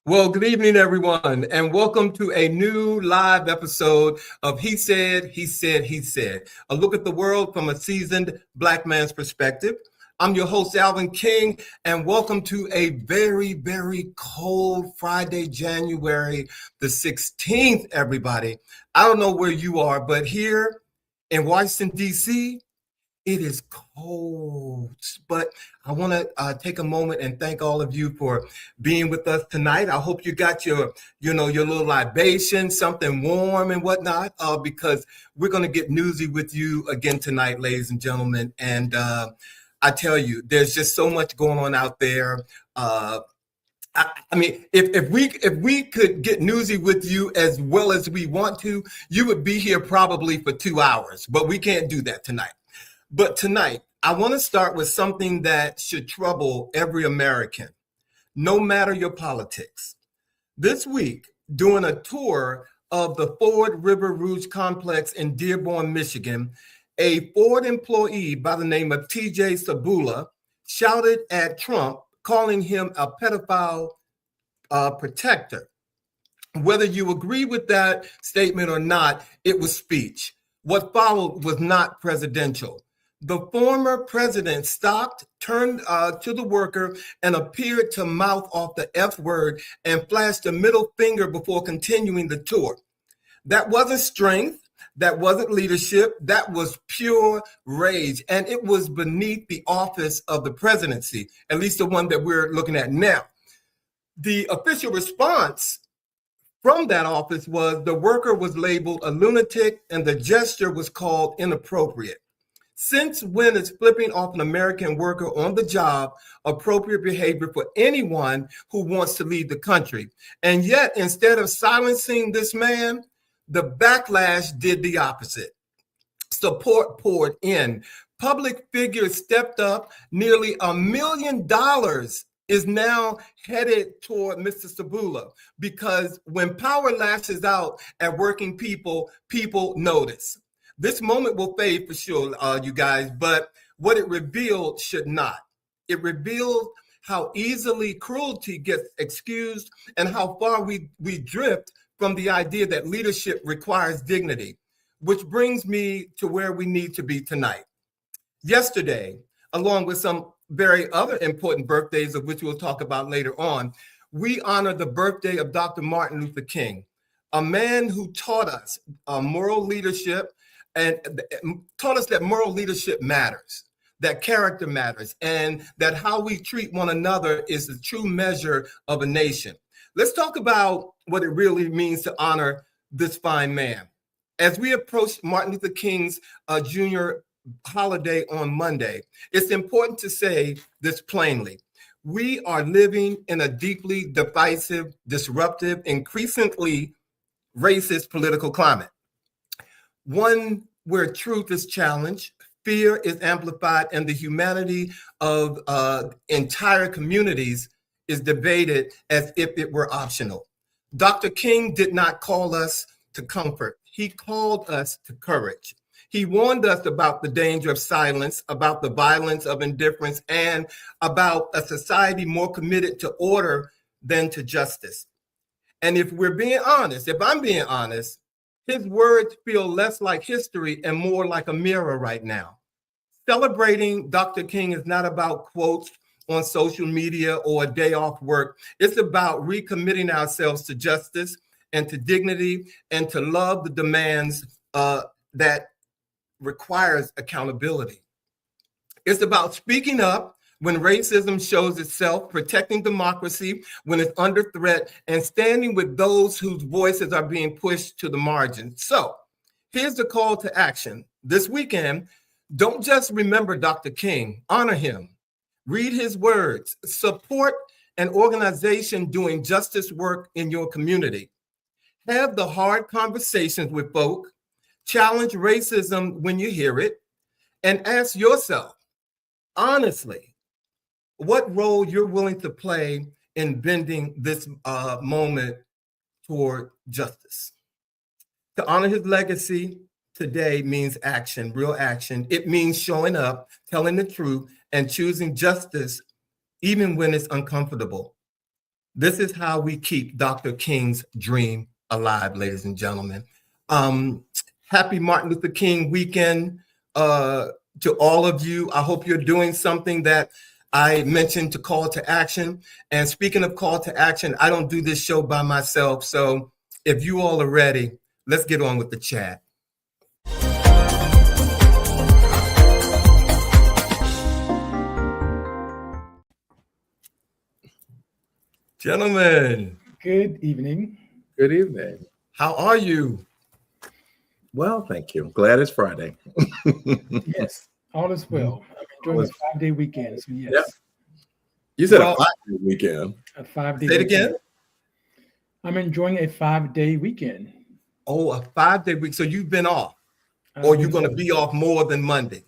Well, good evening, everyone, and welcome to a new live episode of He Said, He Said, He Said, a look at the world from a seasoned Black man's perspective. I'm your host, Alvin King, and welcome to a very, very cold Friday, January the 16th, everybody. I don't know where you are, but here in Washington, D.C., it is cold, but I want to take a moment and thank all of you for being with us tonight. I hope you got your little libation, something warm and whatnot, because we're going to get newsy with you again tonight, ladies and gentlemen. And I tell you, there's just so much going on out there. I mean, if we could get newsy with you as well as we want to, you would be here probably for 2 hours, but we can't do that tonight. But tonight, I want to start with something that should trouble every American, no matter your politics. This week, doing a tour of the Ford River Rouge complex in Dearborn, Michigan, a Ford employee by the name of TJ Sabula shouted at Trump, calling him a pedophile protector. Whether you agree with that statement or not, it was speech. What followed was not presidential. The former president stopped, turned to the worker, and appeared to mouth off the F word and flashed a middle finger before continuing the tour. That wasn't strength. That wasn't leadership. That was pure rage. And it was beneath the office of the presidency, at least the one that we're looking at now. The official response from that office was the worker was labeled a lunatic and the gesture was called inappropriate. Since when is flipping off an American worker on the job appropriate behavior for anyone who wants to lead the country? And yet, instead of silencing this man, the backlash did the opposite. Support poured in. Public figures stepped up. Nearly $1 million is now headed toward Mr. Sabula, because when power lashes out at working people, people notice. This moment will fade for sure, you guys, but what it revealed should not. It revealed how easily cruelty gets excused and how far we drift from the idea that leadership requires dignity, which brings me to where we need to be tonight. Yesterday, along with some very other important birthdays of which we'll talk about later on, we honor the birthday of Dr. Martin Luther King, a man who taught us moral leadership, and taught us that moral leadership matters, that character matters, and that how we treat one another is the true measure of a nation. Let's talk about what it really means to honor this fine man. As we approach Martin Luther King's junior holiday on Monday, it's important to say this plainly. We are living in a deeply divisive, disruptive, increasingly racist political climate. One where truth is challenged, fear is amplified, and the humanity of entire communities is debated as if it were optional. Dr. King did not call us to comfort. He called us to courage. He warned us about the danger of silence, about the violence of indifference, and about a society more committed to order than to justice. And if we're being honest, if I'm being honest, his words feel less like history and more like a mirror right now. Celebrating Dr. King is not about quotes on social media or a day off work. It's about recommitting ourselves to justice and to dignity and to love the demands that requires accountability. It's about speaking up when racism shows itself, protecting democracy when it's under threat, and standing with those whose voices are being pushed to the margins. So here's the call to action. This weekend, don't just remember Dr. King, honor him. Read his words, support an organization doing justice work in your community. Have the hard conversations with folk, challenge racism when you hear it, and ask yourself, honestly, what role you're willing to play in bending this moment toward justice. To honor his legacy today means action, real action. It means showing up, telling the truth, and choosing justice even when it's uncomfortable. This is how we keep Dr. King's dream alive, ladies and gentlemen. Happy Martin Luther King weekend to all of you. I hope you're doing something that I mentioned to call to action. And speaking of call to action, I don't do this show by myself. So if you all are ready, let's get on with the chat. Gentlemen. Good evening. Good evening. How are you? Well, thank you. Glad it's Friday. Yes, all is well. I'm enjoying a 5-day weekend. So yes. Yep. You said a 5-day weekend. A 5-day Say it weekend. again. I'm enjoying a 5-day weekend. Oh, a 5-day week. So you've been off, or you're going to be off more than Monday?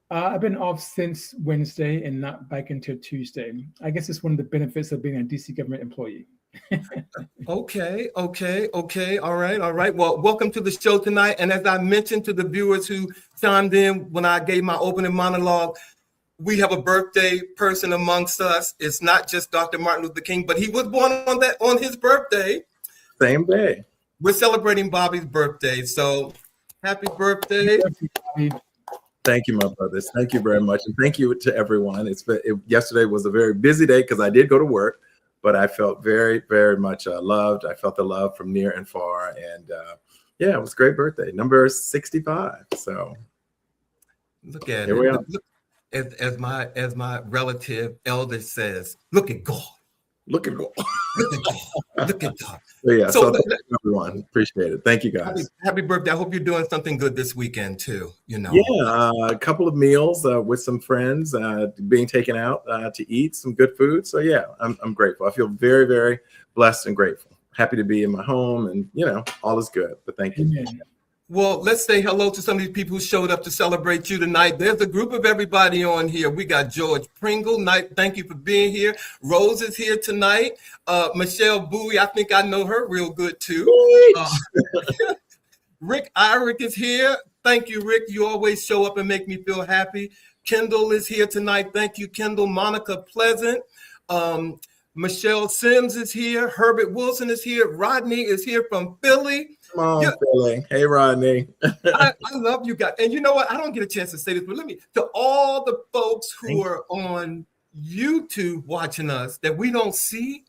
I've been off since Wednesday and not back until Tuesday. I guess it's one of the benefits of being a DC government employee. Okay. All right. Well, welcome to the show tonight. And as I mentioned to the viewers who chimed in when I gave my opening monologue, we have a birthday person amongst us. It's not just Dr. Martin Luther King, but he was born on his birthday. Same day. We're celebrating Bobby's birthday. So happy birthday. Thank you, my brothers. Thank you very much. And thank you to everyone. Yesterday was a very busy day because I did go to work, but I felt very, very much loved. I felt the love from near and far. And yeah, it was a great birthday. Number 65. So look at here we are. Look, as my relative elder says, look at God. Look at God. Look at God. Look at God. So thank you, everyone. Appreciate it. Thank you, guys. Happy birthday. I hope you're doing something good this weekend too. Yeah, a couple of meals with some friends, being taken out to eat some good food. So yeah, I'm grateful. I feel very, very blessed and grateful. Happy to be in my home, and all is good. But thank you. Amen. Well, let's say hello to some of these people who showed up to celebrate you tonight. There's a group of everybody on here. We got George Pringle. Thank you for being here. Rose is here tonight. Michelle Bowie, I think I know her real good too. Rick Irick is here. Thank you, Rick. You always show up and make me feel happy. Kendall is here tonight. Thank you, Kendall. Monica Pleasant. Michelle Sims is here. Herbert Wilson is here. Rodney is here from Philly. Come on, Philly. Hey, Rodney. I love you guys. And you know what? I don't get a chance to say this, but to all the folks who are on YouTube watching us that we don't see.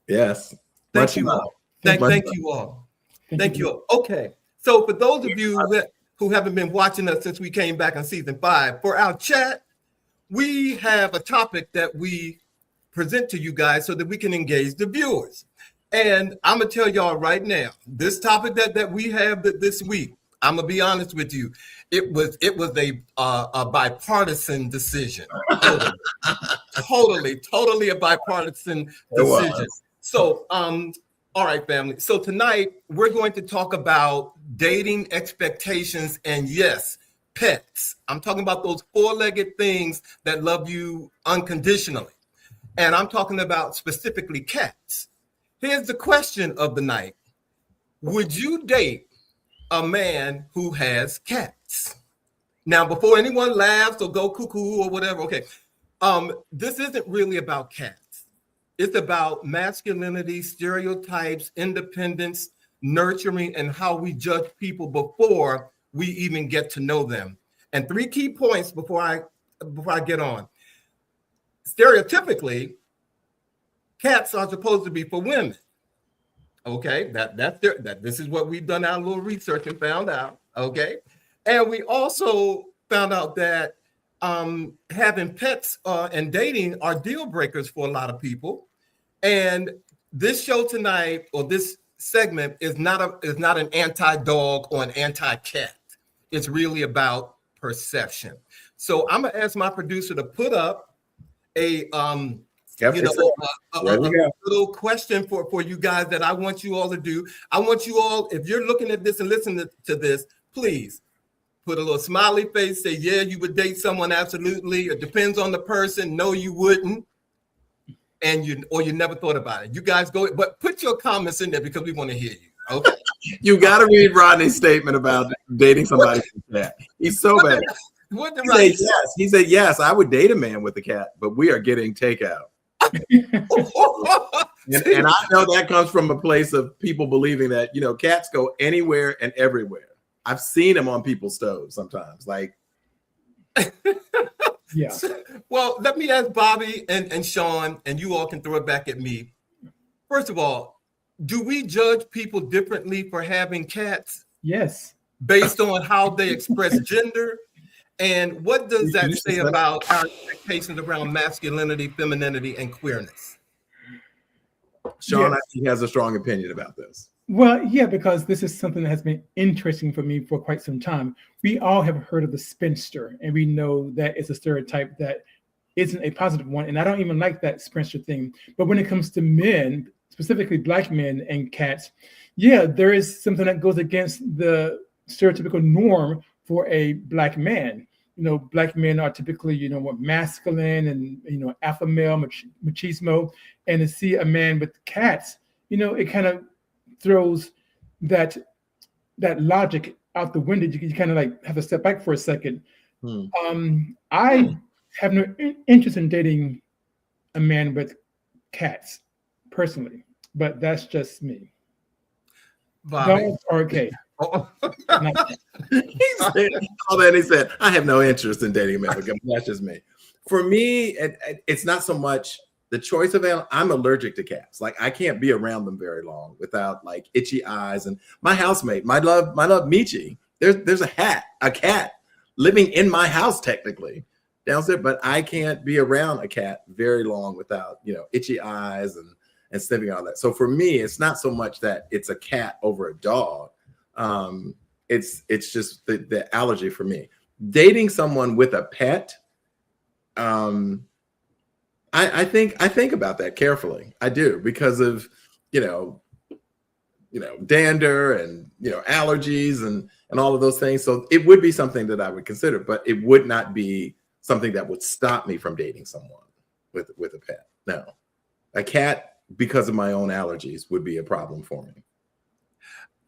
Yes. Thank you all. Thank you all. Thank you all. Okay. So for those of you who haven't been watching us since we came back on season 5, for our chat, we have a topic that we present to you guys so that we can engage the viewers. And I'm going to tell y'all right now, this topic that we have this week, I'm going to be honest with you, it was a bipartisan decision. Totally a bipartisan decision. So, all right, family. So tonight we're going to talk about dating expectations and yes, pets. I'm talking about those four-legged things that love you unconditionally. And I'm talking about specifically cats. Here's the question of the night. Would you date a man who has cats? Now, before anyone laughs or go cuckoo or whatever, okay. This isn't really about cats. It's about masculinity, stereotypes, independence, nurturing, and how we judge people before we even get to know them. And 3 key points before I get on. Stereotypically, cats are supposed to be for women. Okay, this is what we've done our little research and found out. Okay, and we also found out that having pets and dating are deal breakers for a lot of people. And this show tonight, or this segment, is not an anti-dog or an anti-cat. It's really about perception. So I'm gonna ask my producer to put up a little question for you guys that I want you all to do. I want you all, if you're looking at this and listening to this, please put a little smiley face, say, yeah, you would date someone, absolutely. It depends on the person. No, you wouldn't. And you never thought about it. You guys go, but put your comments in there because we want to hear you. Okay. You got to read Rodney's statement about dating somebody like that. He's so bad. What did He Rodney said yes. He said yes. I would date a man with a cat, but we are getting takeout. And I know that comes from a place of people believing that, you know, cats go anywhere and everywhere. I've seen them on people's stoves sometimes. Like, Yeah. Well, let me ask Bobby and Shawn, and you all can throw it back at me. First of all, do we judge people differently for having cats Yes. based on how they express gender? And what does that say about our expectations around masculinity, femininity, and queerness? Shawn, Yes. I think, has a strong opinion about this. Well, yeah, because this is something that has been interesting for me for quite some time. We all have heard of the spinster, and we know that it's a stereotype that isn't a positive one. And I don't even like that spinster thing. But when it comes to men, specifically Black men and cats, yeah, there is something that goes against the stereotypical norm for a Black man. You know, Black men are typically, you know, what, masculine and, you know, alpha male, machismo. And to see a man with cats, you know, it kind of throws that logic out the window. You kind of like have to step back for a second. I have no interest in dating a man with cats personally, but that's just me. Bobby. Dogs are okay. He said, I have no interest in dating a man. That's just me. For me, it's not so much the choice of animal. I'm allergic to cats. Like, I can't be around them very long without like itchy eyes. And my housemate, my love Michi, there's a cat living in my house technically downstairs, but I can't be around a cat very long without, you know, itchy eyes and sniffing all that. So for me, it's not so much that it's a cat over a dog. It's just the allergy for me. Dating someone with a pet, I think about that carefully. I do, because of, you know, dander and, you know, allergies and all of those things. So it would be something that I would consider, but it would not be something that would stop me from dating someone with a pet. No, a cat, because of my own allergies, would be a problem for me.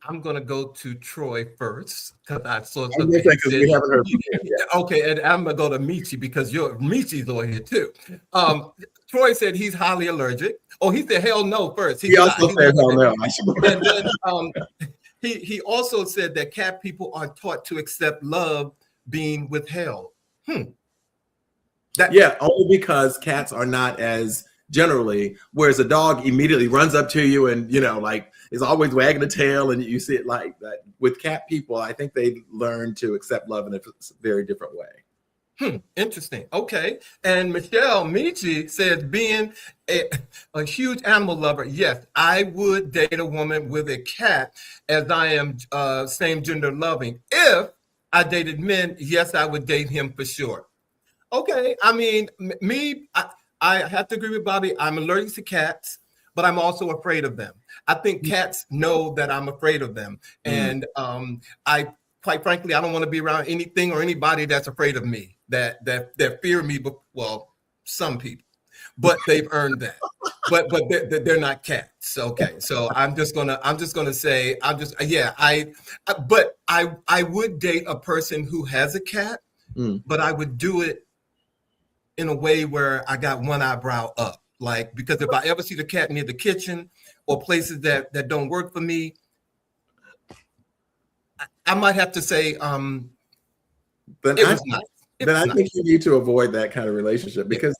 I'm going to go to Troy first because I saw We something. haven't heard from you yet. Okay, and I'm going to go to Michi because Michi's over here too. Troy said he's highly allergic. Oh, he said hell no first. He also said hell no. And then he also said that cat people are taught to accept love being withheld. Only because cats are not as generally, whereas a dog immediately runs up to you and, you know, like is always wagging the tail, and you see it like that. With cat people, I think they learn to accept love in a very different way. Interesting. Okay. And Michelle Michi says, being a huge animal lover, yes, I would date a woman with a cat, as I am same gender loving. If I dated men, yes, I would date him for sure. Okay. I mean, I have to agree with Bobby. I'm allergic to cats, but I'm also afraid of them. I think cats know that I'm afraid of them. And quite frankly, I don't want to be around anything or anybody that's afraid of me, that fear me. But, well, some people, but they've earned that. But they're not cats. Okay, so I'm just gonna say but I would date a person who has a cat, but I would do it in a way where I got one eyebrow up. Like, because if I ever see the cat near the kitchen or places that don't work for me, I might have to say, I think you need to avoid that kind of relationship, because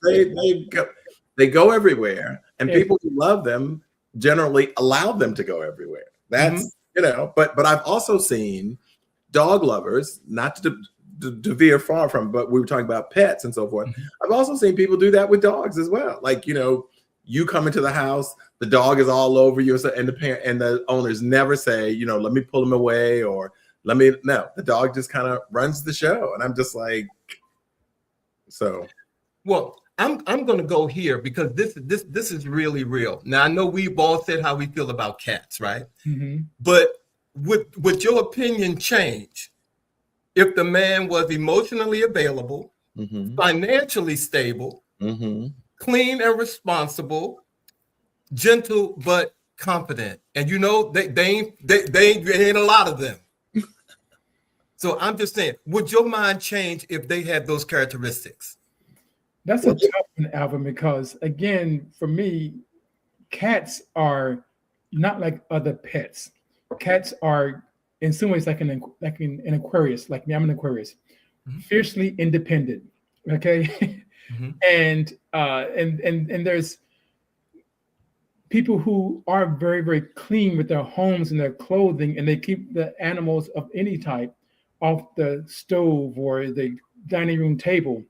they go everywhere, and people who love them generally allow them to go everywhere. That's you know, but I've also seen dog lovers, not to veer far from, but we were talking about pets and so forth. I've also seen people do that with dogs as well. Like, you know, you come into the house, the dog is all over you, and the owners never say, you know, let me pull him away, or no, the dog just kind of runs the show. And I'm just like, so. Well, I'm going to go here because this is really real. Now, I know we've all said how we feel about cats, right? But would your opinion change if the man was emotionally available, financially stable, clean and responsible, gentle but confident? And you know, they ain't a lot of them. So I'm just saying, would your mind change if they had those characteristics? That's a tough one, Alvin, because again, for me, cats are not like other pets. Cats are, in some ways, like an Aquarius. Like me, I'm an Aquarius, fiercely independent. Okay, and there's people who are very, very clean with their homes and their clothing, and they keep the animals of any type off the stove or the dining room table.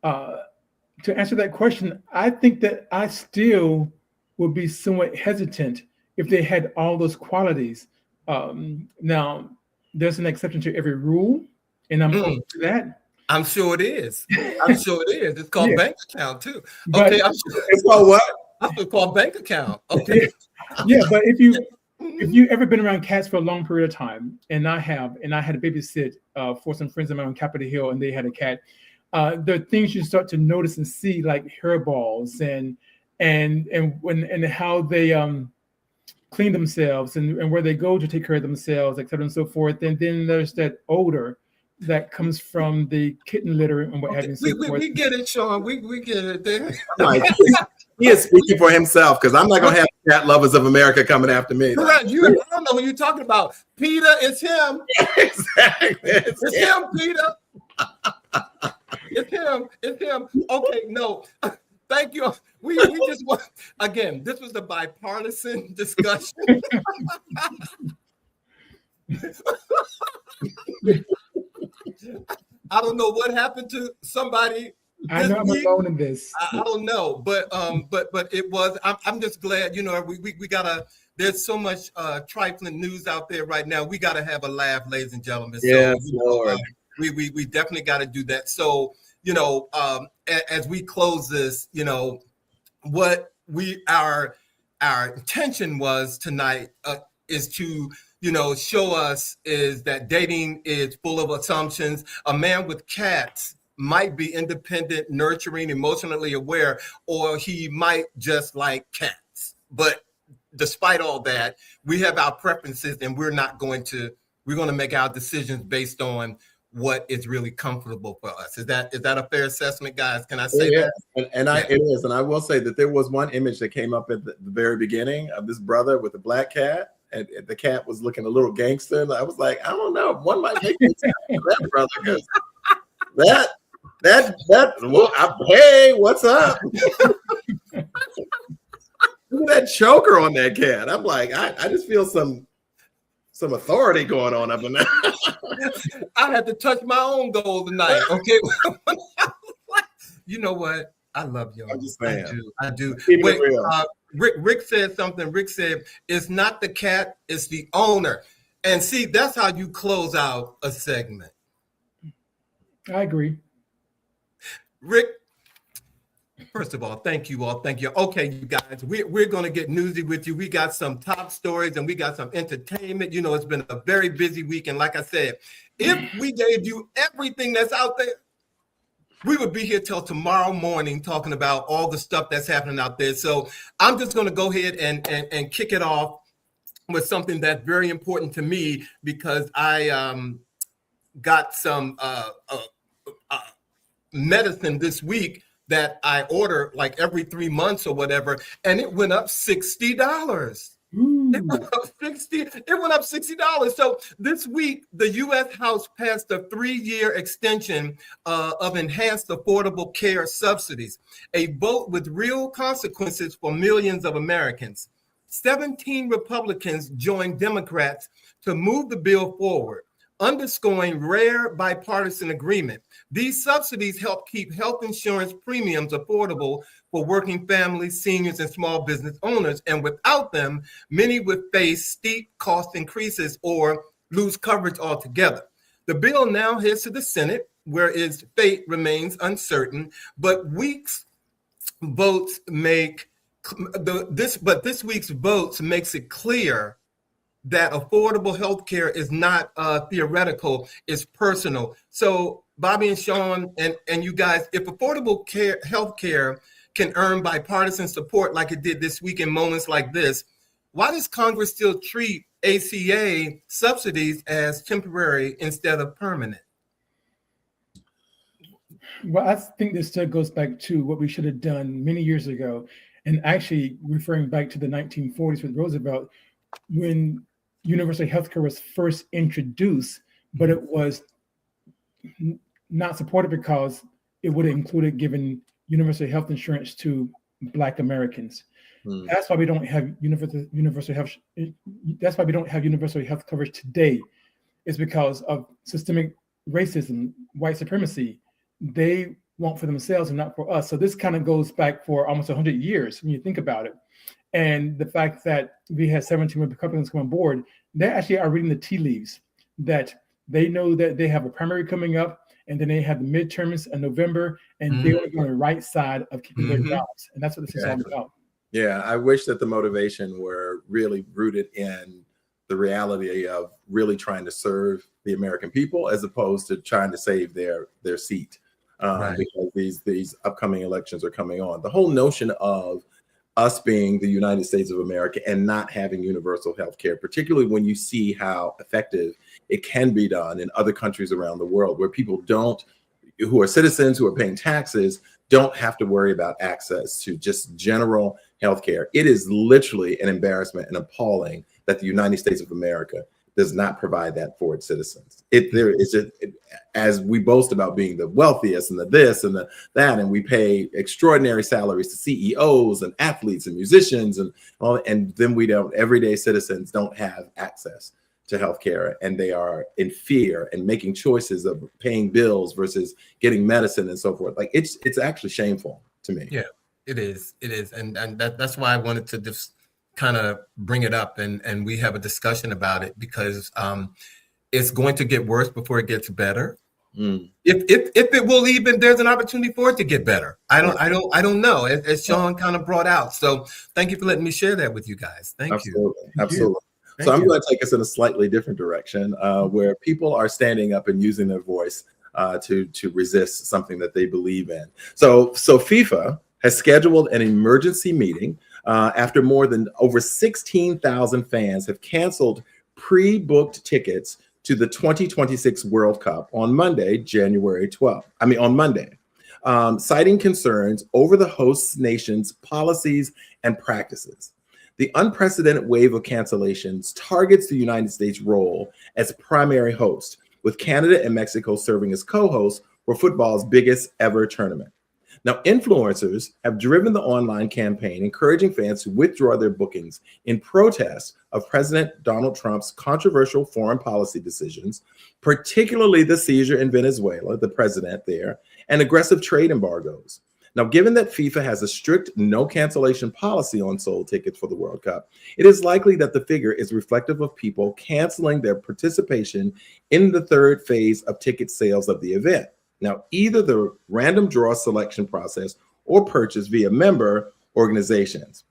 To answer that question, I think that I still would be somewhat hesitant if they had all those qualities. Now, there's an exception to every rule, and I'm open to that. I'm sure it is. I'm sure it is. It's called bank account too. But, okay, I'm sure it's called what? It's called bank account. Okay. Yeah, but if you ever been around cats for a long period of time, and I had to babysit for some friends of mine on Capitol Hill, and they had a cat. There are things you start to notice and see, like hairballs and how they clean themselves and where they go to take care of themselves, et cetera, and so forth. And then there's that odor that comes from the kitten litter and what have you. We get it, Shawn. We get it there. He is speaking for himself, because I'm not going to have cat lovers of America coming after me. Correct. I don't know who you're talking about. Peter, it's him. Exactly. It's him, Peter. It's him. Okay, no. Thank you. We just want, again, this was a bipartisan discussion. I don't know what happened to somebody. I know I'm alone in this. I don't know, but it was. I'm just glad. We gotta. There's so much trifling news out there right now. We gotta have a laugh, ladies and gentlemen. Yes, so, Lord. We definitely got to do that. So as we close this, what our intention was tonight is to show us is that dating is full of assumptions. A man with cats might be independent, nurturing, emotionally aware, or he might just like cats. But despite all that, we have our preferences, and we're going to make our decisions based on what is really comfortable for us. Is that a fair assessment, guys? Can I say that? It is. And I will say that there was one image that came up at the very beginning of this brother with a black cat, and the cat was looking a little gangster. And I was like, I don't know, one might make me that brother, because hey, what's up? Look at that choker on that cat. I'm like, I just feel some authority going on up in there. I had to touch my own goal tonight. Okay. You know what? I love y'all. I'm just saying. I do. Keep Wait, it real. Rick said something. Rick said, it's not the cat, it's the owner. And see, that's how you close out a segment. I agree. Rick, first of all, thank you all. Thank you. Okay, you guys, we're going to get newsy with you. We got some top stories and we got some entertainment. It's been a very busy week. And like I said, if we gave you everything that's out there, we would be here till tomorrow morning talking about all the stuff that's happening out there. So I'm just going to go ahead and kick it off with something that's very important to me, because I got some medicine this week that I order like every 3 months or whatever, and it went up $60. It went up $60. So this week, the U.S. House passed a 3-year extension of enhanced affordable care subsidies, a vote with real consequences for millions of Americans. 17 Republicans joined Democrats to move the bill forward, underscoring rare bipartisan agreement. These subsidies help keep health insurance premiums affordable for working families, seniors, and small business owners. And without them, many would face steep cost increases or lose coverage altogether. The bill now heads to the Senate, where its fate remains uncertain. But this week's votes makes it clear that affordable health care is not theoretical, it's personal. So Bobby and Shawn and you guys, if affordable health care can earn bipartisan support like it did this week in moments like this, why does Congress still treat ACA subsidies as temporary instead of permanent? Well, I think this still goes back to what we should have done many years ago, and actually referring back to the 1940s with Roosevelt, when universal health care was first introduced, but it was not supported because it would have included giving universal health insurance to Black Americans. That's why we don't have universal health. That's why we don't have universal health coverage today. It's because of systemic racism, white supremacy. They want for themselves and not for us. So this kind of goes back for almost 100 years when you think about it. And the fact that we had 17 Republicans come on board, they actually are reading the tea leaves, that they know that they have a primary coming up, and then they have the midterms in November, and they're on the right side of keeping their jobs. And that's what this is all about. Yeah, I wish that the motivation were really rooted in the reality of really trying to serve the American people as opposed to trying to save their seat. Because these upcoming elections are coming on. The whole notion of us being the United States of America and not having universal health care, particularly when you see how effective it can be done in other countries around the world, where people who are citizens, who are paying taxes, don't have to worry about access to just general health care. It is literally an embarrassment and appalling that the United States of America does not provide that for its citizens. As we boast about being the wealthiest and the this and the that, and we pay extraordinary salaries to CEOs and athletes and musicians and all, and then everyday citizens don't have access to healthcare, and they are in fear and making choices of paying bills versus getting medicine and so forth. Like it's actually shameful to me. Yeah, it is, and that's why I wanted to just kind of bring it up and we have a discussion about it, because it's going to get worse before it gets better. If it will even, there's an opportunity for it to get better. I don't know, as Shawn kind of brought out. So thank you for letting me share that with you guys. Thank you. Absolutely. So I'm going to take us in a slightly different direction, where people are standing up and using their voice to resist something that they believe in. So FIFA has scheduled an emergency meeting after more than over 16,000 fans have canceled pre-booked tickets to the 2026 World Cup on Monday, January 12th. On Monday, citing concerns over the host nation's policies and practices. The unprecedented wave of cancellations targets the United States' role as primary host, with Canada and Mexico serving as co-hosts for football's biggest ever tournament. Now, influencers have driven the online campaign, encouraging fans to withdraw their bookings in protest of President Donald Trump's controversial foreign policy decisions, particularly the seizure in Venezuela, the president there, and aggressive trade embargoes. Now, given that FIFA has a strict no cancellation policy on sold tickets for the World Cup, it is likely that the figure is reflective of people canceling their participation in the third phase of ticket sales of the event. Now, either the random draw selection process or purchase via member organizations.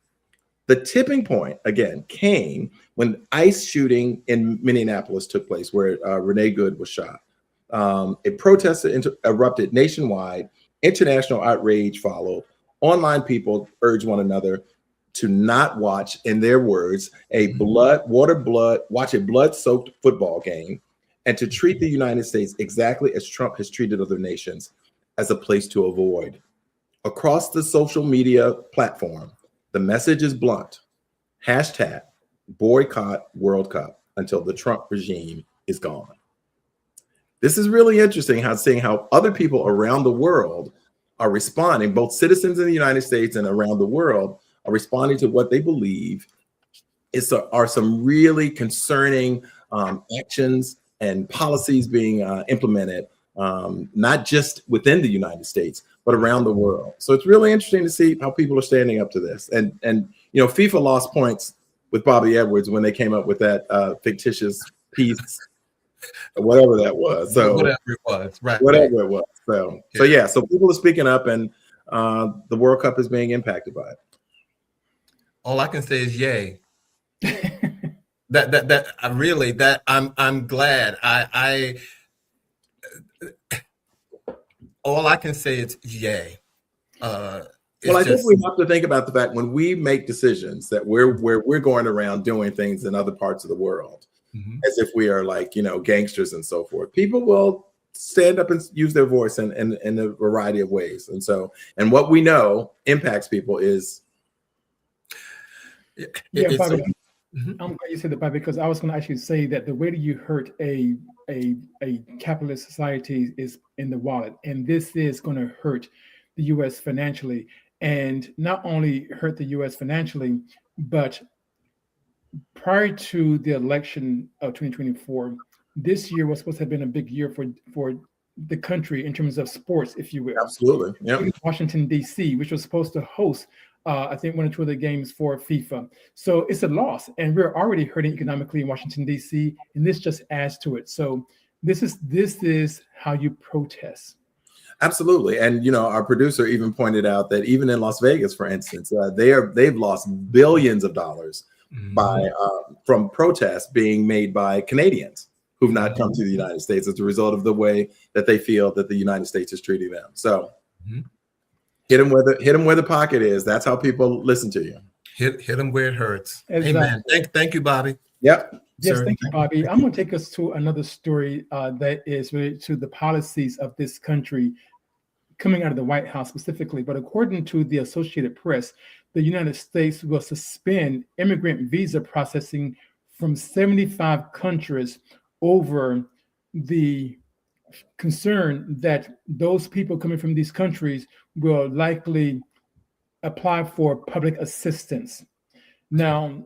The tipping point, again, came when ICE shooting in Minneapolis took place, where Renee Good was shot. A protest erupted nationwide. International outrage followed. Online people urged one another to not watch, in their words, watch a blood-soaked football game, and to treat the United States exactly as Trump has treated other nations, as a place to avoid. Across the social media platform, the message is blunt. Hashtag boycott World Cup until the Trump regime is gone. This is really interesting, seeing how other people around the world are responding, both citizens in the United States and around the world are responding to what they believe are some really concerning actions and policies being implemented, not just within the United States, but around the world. So it's really interesting to see how people are standing up to this. And FIFA lost points with Bobby Edwards when they came up with that fictitious piece, whatever that was. So whatever it was, right? Whatever it was. So people are speaking up, and the World Cup is being impacted by it. All I can say is yay. I'm glad. All I can say is yay. Well, I think we have to think about the fact when we make decisions that we're going around doing things in other parts of the world, as if we are like, gangsters and so forth. People will stand up and use their voice in a variety of ways. And what we know impacts people is. Bobby, I'm glad you said that, Bobby, because I was going to actually say that the way that you hurt a capitalist society is in the wallet. And this is going to hurt the U.S. financially. And not only hurt the U.S. financially, but prior to the election of 2024, this year was supposed to have been a big year for the country in terms of sports, if you will. Absolutely. Yeah. Washington, D.C., which was supposed to host, I think, one or two of the games for FIFA. So it's a loss. And we're already hurting economically in Washington, D.C., and this just adds to it. So this is how you protest. Absolutely. And, our producer even pointed out that even in Las Vegas, for instance, they've lost billions of dollars from protests being made by Canadians who've not come to the United States as a result of the way that they feel that the United States is treating them. So hit them where the pocket is. That's how people listen to you. Hit them where it hurts. Exactly. Amen. Thank you, Bobby. Yep. Yes, thank you, Bobby. I'm going to take us to another story that is related to the policies of this country coming out of the White House specifically. But according to the Associated Press, the United States will suspend immigrant visa processing from 75 countries over the concern that those people coming from these countries will likely apply for public assistance. Now,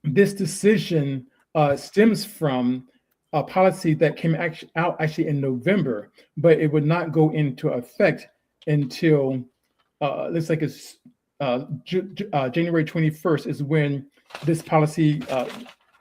this decision stems from a policy that came out actually in November, but it would not go into effect until looks like it's January 21st is when this policy,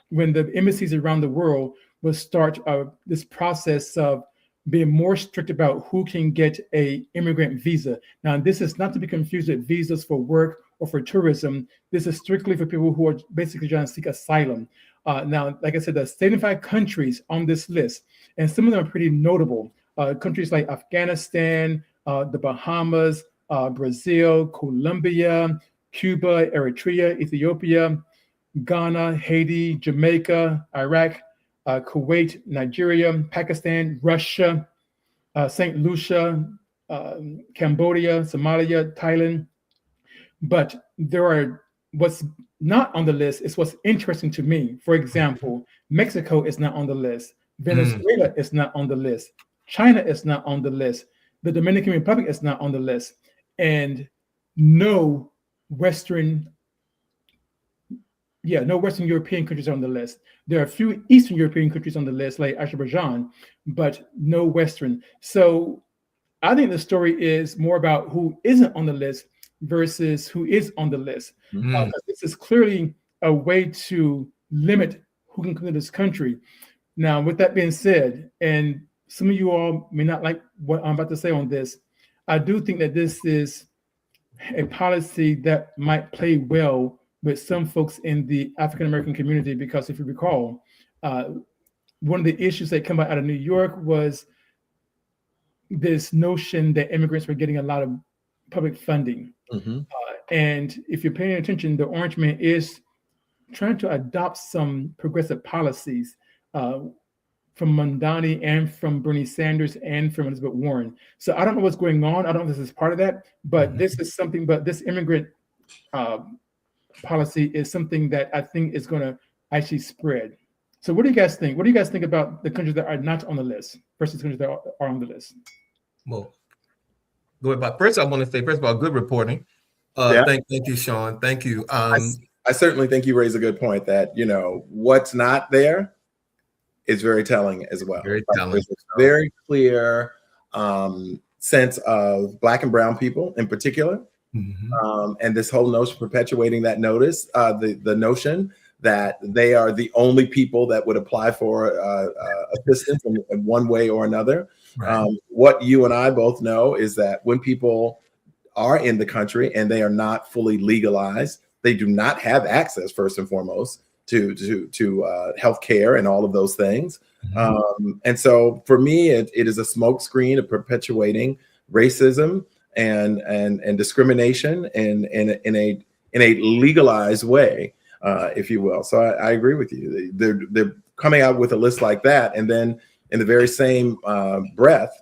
when the embassies around the world will start this process of being more strict about who can get a immigrant visa. Now, this is not to be confused with visas for work or for tourism. This is strictly for people who are basically trying to seek asylum. Now, like I said, there's 75 countries on this list, and some of them are pretty notable. Countries like Afghanistan, the Bahamas, Brazil, Colombia, Cuba, Eritrea, Ethiopia, Ghana, Haiti, Jamaica, Iraq, Kuwait, Nigeria, Pakistan, Russia, St. Lucia, Cambodia, Somalia, Thailand. But what's not on the list is what's interesting to me. For example, Mexico is not on the list. Venezuela is not on the list. China is not on the list. The Dominican Republic is not on the list. And no Western European countries are on the list. There are a few Eastern European countries on the list, like Azerbaijan, but no Western. So I think the story is more about who isn't on the list versus who is on the list. This is clearly a way to limit who can come to this country. Now, with that being said, and some of you all may not like what I'm about to say on this, I do think that this is a policy that might play well with some folks in the African-American community, because if you recall, one of the issues that came out of New York was this notion that immigrants were getting a lot of public funding. And if you're paying attention, the Orange Man is trying to adopt some progressive policies from Mondani and from Bernie Sanders and from Elizabeth Warren. So I don't know what's going on. I don't know if this is part of that, but this is something, but this immigrant policy is something that I think is going to actually spread. So what do you guys think? What do you guys think about the countries that are not on the list versus countries that are on the list? Well, go ahead. But first, I want to say, first of all, good reporting. Thank you, Shawn. Thank you. I certainly think you raise a good point that, what's not there is very telling as well. Very telling. There's a very clear sense of Black and brown people in particular. And this whole notion, perpetuating that the notion that they are the only people that would apply for assistance in one way or another. Right. What you and I both know is that when people are in the country and they are not fully legalized, they do not have access, first and foremost, to health care and all of those things. And so for me, it is a smokescreen of perpetuating racism and discrimination in a legalized way, if you will. So I agree with you. They're coming out with a list like that, and then in the very same breath,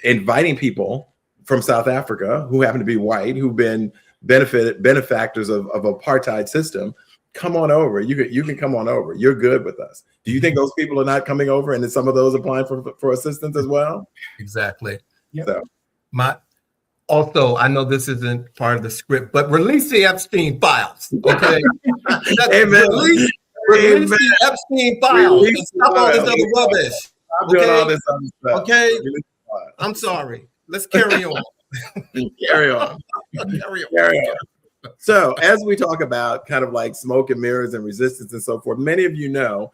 inviting people from South Africa who happen to be white, who've been benefactors of apartheid system. Come on over. You can come on over. You're good with us. Do you think those people are not coming over, and then some of those applying for assistance as well? Exactly. Yep. So Also, I know this isn't part of the script, but release the Epstein files. Okay. Release the Epstein files and stop all this other rubbish. I'm doing all this other stuff. Okay. I'm sorry. Let's carry on. Carry on. Carry on. So as we talk about kind of like smoke and mirrors and resistance and so forth, many of you know,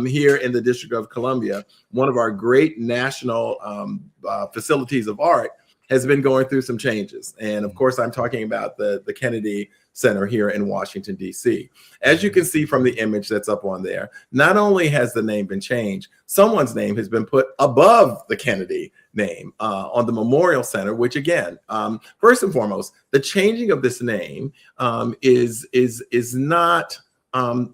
here in the District of Columbia, one of our great national facilities of art has been going through some changes. And of course, I'm talking about the Kennedy Center here in Washington, D.C. As you can see from the image that's up on there, not only has the name been changed, someone's name has been put above the Kennedy name on the Memorial Center, which again, first and foremost, the changing of this name is not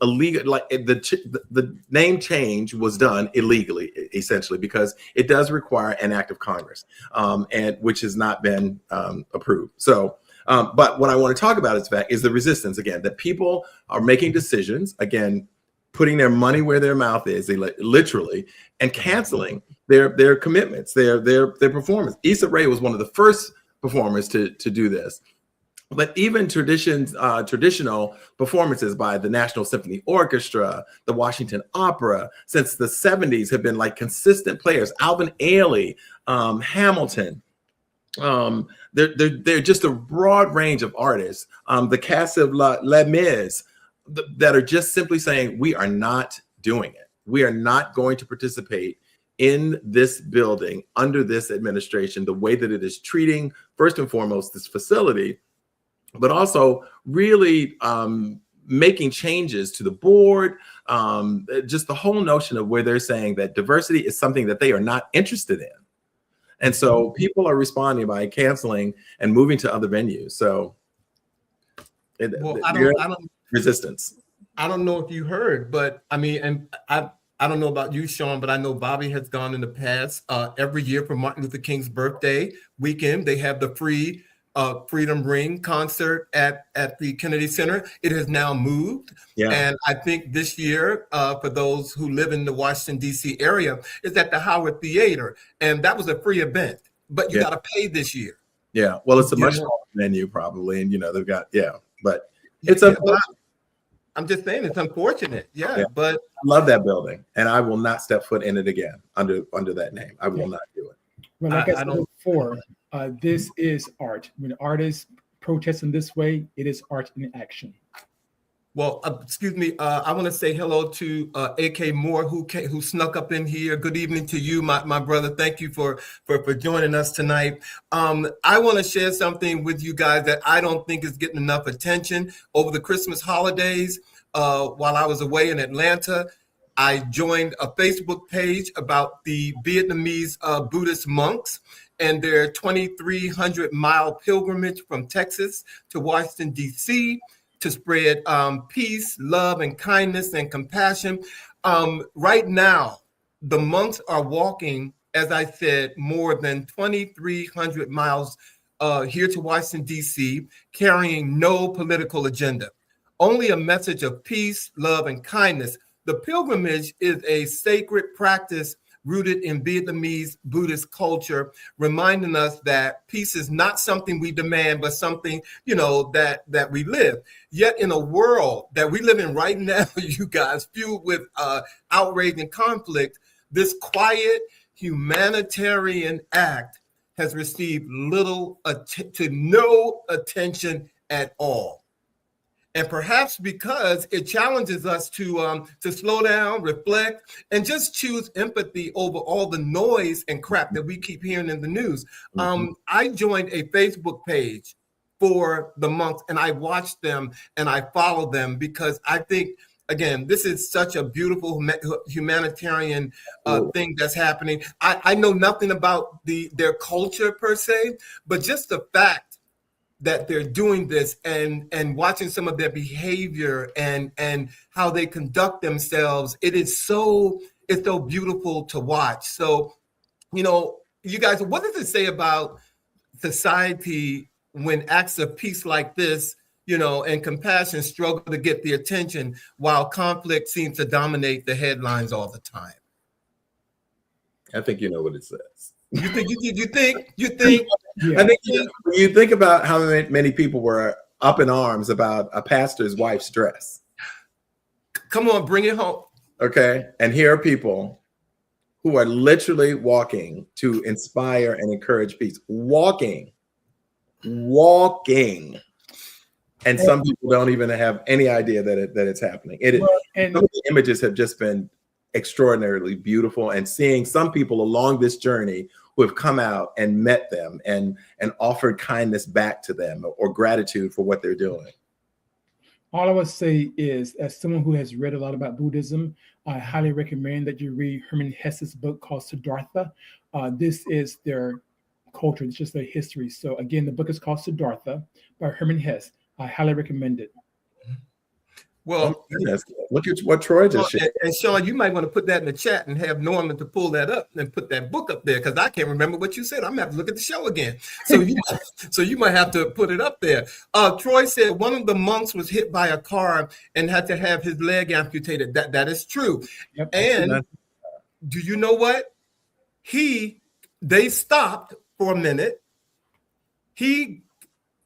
illegal. Like the name change was done illegally, essentially, because it does require an act of Congress, and which has not been approved. So, but what I want to talk about is the resistance again, that people are making decisions again, putting their money where their mouth is, literally, and canceling their commitments, their performance. Issa Rae was one of the first performers to do this. But even traditional performances by the National Symphony Orchestra, the Washington Opera, since the 70s have been like consistent players. Alvin Ailey, Hamilton. They're just a broad range of artists. The cast of Les Mis that are just simply saying, we are not doing it. We are not going to participate in this building under this administration, the way that it is treating, first and foremost, this facility, but also really making changes to the board, just the whole notion of where they're saying that diversity is something that they are not interested in. And so people are responding by canceling and moving to other venues. So resistance. I don't know if you heard, but I mean, and I don't know about you, Shawn, but I know Bobby has gone in the past. Every year for Martin Luther King's birthday weekend, they have the free Freedom Ring concert at the Kennedy Center. It has now moved. Yeah. And I think this year, for those who live in the Washington, D.C. area, is at the Howard Theater. And that was a free event, but you got to pay this year. Yeah. Well, it's a much smaller venue probably. And, they've got, but it's I'm just saying it's unfortunate. Yeah. But I love that building and I will not step foot in it again under that name. I will not do it. Well, like I said before, this is art. When artists protest in this way, it is art in action. Well, excuse me. I want to say hello to A.K. Moore, who snuck up in here. Good evening to you, my brother. Thank you for joining us tonight. I want to share something with you guys that I don't think is getting enough attention over the Christmas holidays. While I was away in Atlanta, I joined a Facebook page about the Vietnamese Buddhist monks and their 2,300-mile pilgrimage from Texas to Washington, D.C. to spread peace, love, and kindness and compassion. Right now, the monks are walking, as I said, more than 2,300 miles here to Washington, D.C., carrying no political agenda, only a message of peace, love, and kindness. The pilgrimage is a sacred practice rooted in Vietnamese Buddhist culture, reminding us that peace is not something we demand, but something, that we live. Yet in a world that we live in right now, you guys, fueled with outrage and conflict, this quiet humanitarian act has received little to no attention at all. And perhaps because it challenges us to slow down, reflect, and just choose empathy over all the noise and crap that we keep hearing in the news. I joined a Facebook page for the monks, and I watch them and I follow them because I think again, this is such a beautiful humanitarian thing that's happening. I know nothing about their culture per se, but just the fact that they're doing this and watching some of their behavior and how they conduct themselves, it's so beautiful to watch. So, you guys, what does it say about society when acts of peace like this, and compassion struggle to get the attention while conflict seems to dominate the headlines all the time? I think you know what it says. You think? Yeah. I think when you think about how many people were up in arms about a pastor's wife's dress. Come on, bring it home. Okay. And here are people who are literally walking to inspire and encourage peace. Walking. And some people don't even have any idea that it's happening. Some of the images have just been extraordinarily beautiful, and seeing some people along this journey who have come out and met them and offered kindness back to them or gratitude for what they're doing. All I would say is, as someone who has read a lot about Buddhism, I highly recommend that you read Hermann Hesse's book called Siddhartha. This is their culture, it's just their history. So again, the book is called Siddhartha by Hermann Hesse. I highly recommend it. Well, look at what Troy just shared. And Shawn, you might want to put that in the chat and have Norman to pull that up and put that book up there, because I can't remember what you said. I'm gonna have to look at the show again. So you might have to put it up there. Troy said one of the monks was hit by a car and had to have his leg amputated. That is true. Yep. And do you know what? They stopped for a minute. He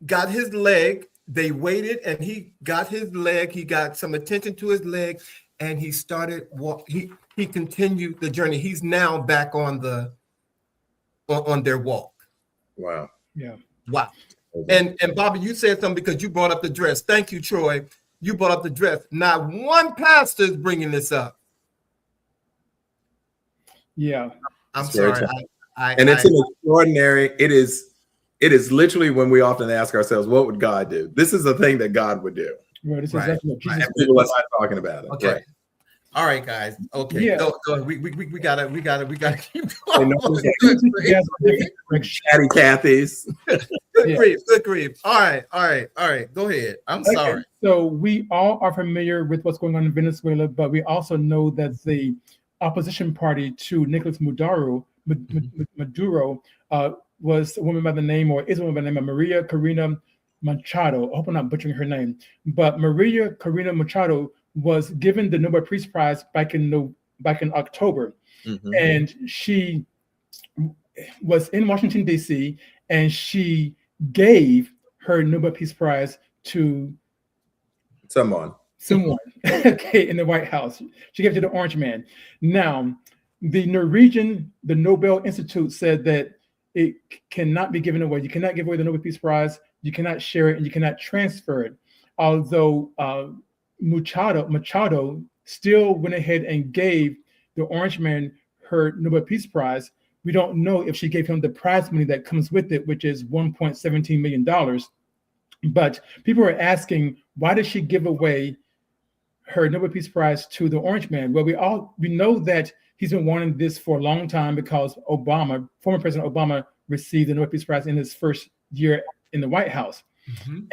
got his leg. They waited, and he got his leg. He got some attention to his leg, and he started He continued the journey. He's now back on their walk. Wow. Yeah. Wow. And Bobby, you said something because you brought up the dress. Thank you, Troy. You brought up the dress. Not one pastor is bringing this up. Yeah. I'm sorry. It's an extraordinary. It is literally when we often ask ourselves, what would God do? This is the thing that God would do. Right. This is exactly what Jesus did. People are not talking about it. Okay. Right. All right, guys. Okay. Yeah. Go. We gotta keep going. Chatty Cathy's. Good grief. All right. Go ahead. I'm sorry. So we all are familiar with what's going on in Venezuela, but we also know that the opposition party to Nicolas Maduro was a woman by the name, or is a woman by the name of Maria Corina Machado. I hope I'm not butchering her name, but Maria Corina Machado was given the Nobel Peace Prize back in October, and she was in Washington D.C. and she gave her Nobel Peace Prize to someone, okay, in the White House. She gave it to the Orange Man. Now, the Nobel Institute said that it cannot be given away. You cannot give away the Nobel Peace Prize. You cannot share it, and you cannot transfer it. Although Machado still went ahead and gave the Orange Man her Nobel Peace Prize. We don't know if she gave him the prize money that comes with it, which is $1.17 million. But people are asking, why did she give away her Nobel Peace Prize to the Orange Man? Well, we know that he's been wanting this for a long time because former President Obama received the Nobel Peace Prize in his first year in the White House.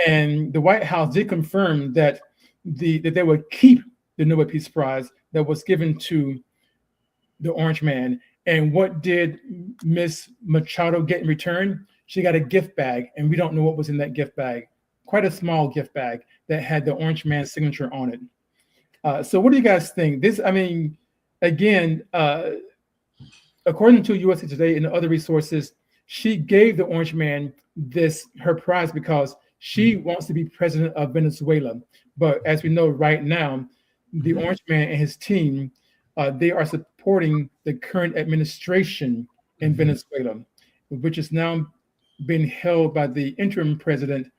And the White House did confirm that they would keep the Nobel Peace Prize that was given to the Orange Man. And what did Miss Machado get in return? She got a gift bag, and we don't know what was in that gift bag. Quite a small gift bag that had the Orange Man's signature on it. So what do you guys think? Again, according to USA Today and other resources, she gave the Orange Man her prize because she wants to be president of Venezuela. But as we know right now, the Orange Man and his team, they are supporting the current administration in Venezuela, which is now being held by the interim president,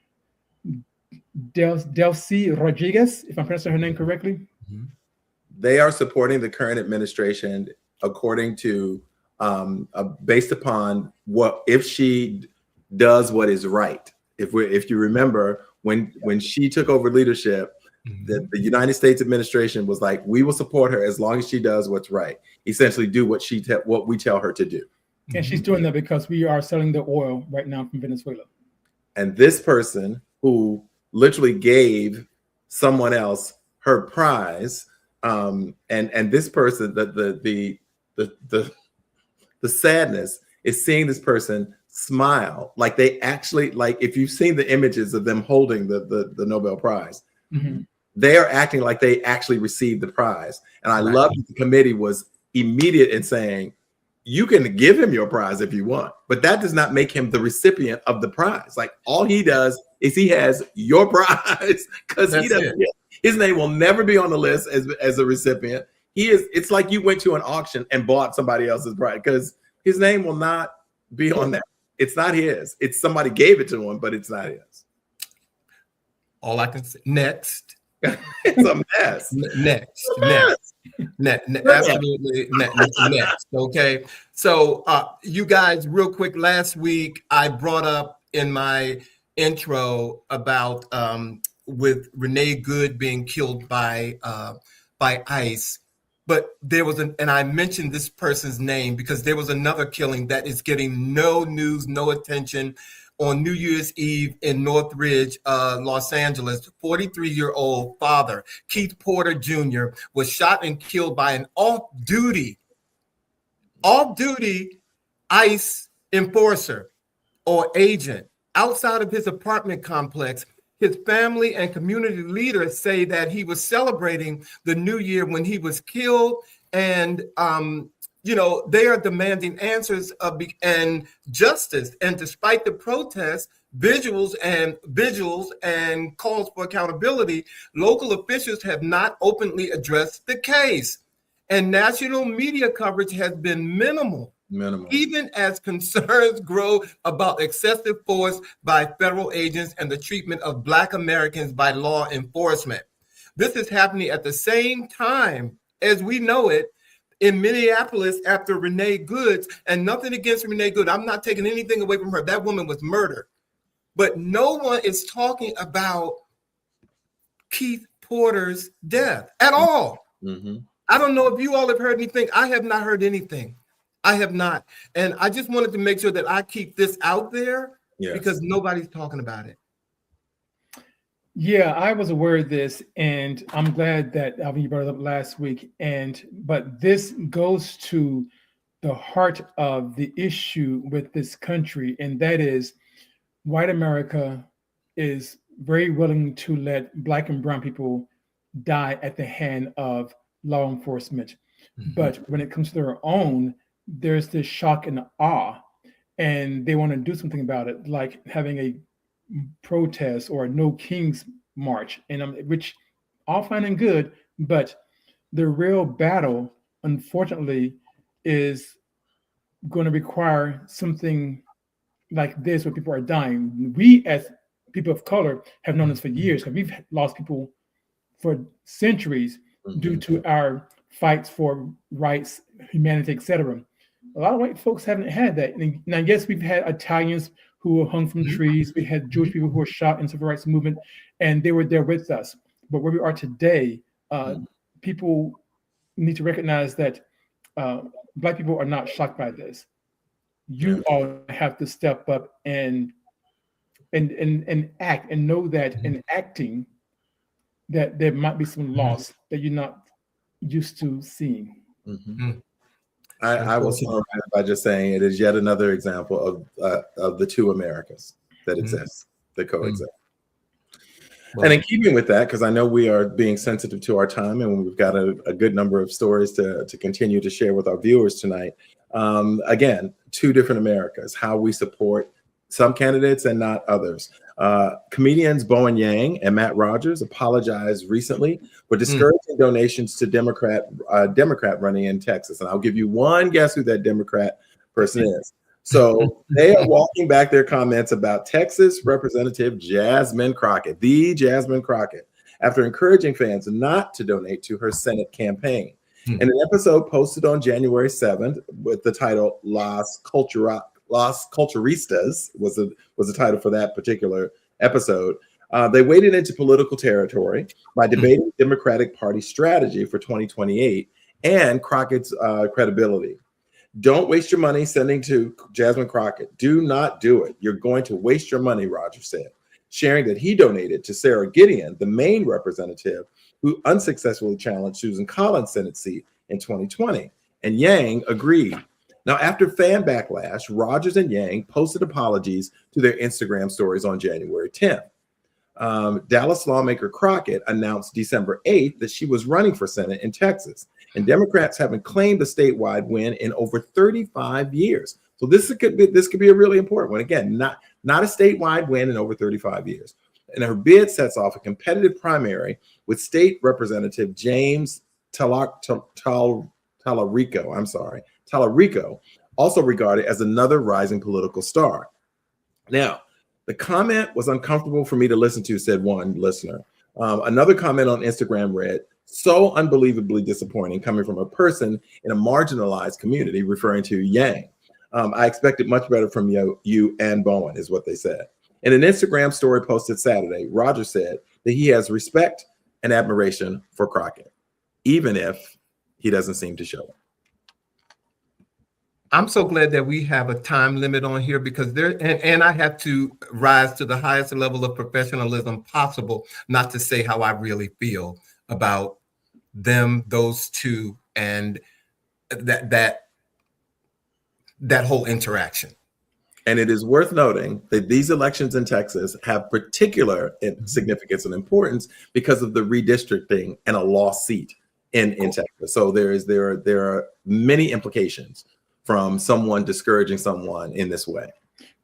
Delcy Rodriguez, if I'm pronouncing her name correctly. They are supporting the current administration according to based upon if she does what is right. If you remember, when she took over leadership, The United States administration was like, we will support her as long as she does what's right. Essentially, do what we tell her to do. And she's doing that because we are selling the oil right now from Venezuela. And this person who literally gave someone else her prize, and this person, the sadness is seeing this person smile, like they actually, like if you've seen the images of them holding the Nobel Prize, they are acting like they actually received the prize. And I love that the committee was immediate in saying, you can give him your prize if you want, but that does not make him the recipient of the prize. Like all he does is he has your prize because he doesn't. His name will never be on the list as a recipient. It's like you went to an auction and bought somebody else's prize because his name will not be on that. It's not his. It's somebody gave it to him, but it's not his. All I can say, next. It's a mess. Absolutely next. Okay. So you guys, real quick, last week I brought up in my intro about with Renee Good being killed by ICE. But there was and I mentioned this person's name because there was another killing that is getting no news, no attention. On New Year's Eve in Northridge, Los Angeles, 43-year-old father, Keith Porter Jr., was shot and killed by an off-duty ICE enforcer or agent outside of his apartment complex. His family and community leaders say that he was celebrating the new year when he was killed, and they are demanding answers and justice. And despite the protests, vigils and calls for accountability, local officials have not openly addressed the case. And national media coverage has been minimal, even as concerns grow about excessive force by federal agents and the treatment of Black Americans by law enforcement. This is happening at the same time as we know it in Minneapolis after Renee Good, and nothing against Renee Good. I'm not taking anything away from her. That woman was murdered. But no one is talking about Keith Porter's death at all. I don't know if you all have heard anything. I have not heard anything. I have not. And I just wanted to make sure that I keep this out there because nobody's talking about it. Yeah, I was aware of this, and I'm glad that Alvin, you brought it up last week. But this goes to the heart of the issue with this country, and that is white America is very willing to let Black and brown people die at the hand of law enforcement. But when it comes to their own, there's this shock and awe, and they want to do something about it, like having a protest or a No Kings march, and which all fine and good, but the real battle, unfortunately, is going to require something like this where people are dying. We as people of color have known this for years because we've lost people for centuries due to our fights for rights, humanity, etc. A lot of white folks haven't had that. And I guess we've had Italians who were hung from trees. We had Jewish people who were shot in the civil rights movement, and they were there with us. But where we are today, people need to recognize that Black people are not shocked by this. You all have to step up and act, and know that in acting that there might be some loss that you're not used to seeing. I will summarize by just saying it is yet another example of the two Americas that exist, that coexist. And in keeping with that, because I know we are being sensitive to our time and we've got a good number of stories to continue to share with our viewers tonight. Again, two different Americas, how we support some candidates and not others. Comedians Bowen Yang and Matt Rogers apologized recently for discouraging donations to Democrat running in Texas. And I'll give you one guess who that Democrat person is. So they are walking back their comments about Texas Representative Jasmine Crockett, the Jasmine Crockett, after encouraging fans not to donate to her Senate campaign. In an episode posted on January 7th with the title Las Culturistas was the title for that particular episode. They waded into political territory by debating Democratic Party strategy for 2028 and Crockett's credibility. Don't waste your money sending to Jasmine Crockett. Do not do it. You're going to waste your money, Rogers said, sharing that he donated to Sarah Gideon, the Maine representative who unsuccessfully challenged Susan Collins' Senate seat in 2020. And Yang agreed. Now, after fan backlash, Rogers and Yang posted apologies to their Instagram stories on January 10th. Dallas lawmaker Crockett announced December 8th that she was running for Senate in Texas, and Democrats haven't claimed a statewide win in over 35 years. So this could be a really important one. Again, not a statewide win in over 35 years. And her bid sets off a competitive primary with State Representative James Tallarico, also regarded as another rising political star. Now, the comment was uncomfortable for me to listen to, said one listener. Another comment on Instagram read, so unbelievably disappointing coming from a person in a marginalized community, referring to Yang. I expected much better from you and Bowen, is what they said. In an Instagram story posted Saturday, Rogers said that he has respect and admiration for Crockett, even if he doesn't seem to show it. I'm so glad that we have a time limit on here because and I have to rise to the highest level of professionalism possible, not to say how I really feel about them, those two, and that whole interaction. And it is worth noting that these elections in Texas have particular significance and importance because of the redistricting and a lost seat in Texas. So there are many implications from someone discouraging someone in this way.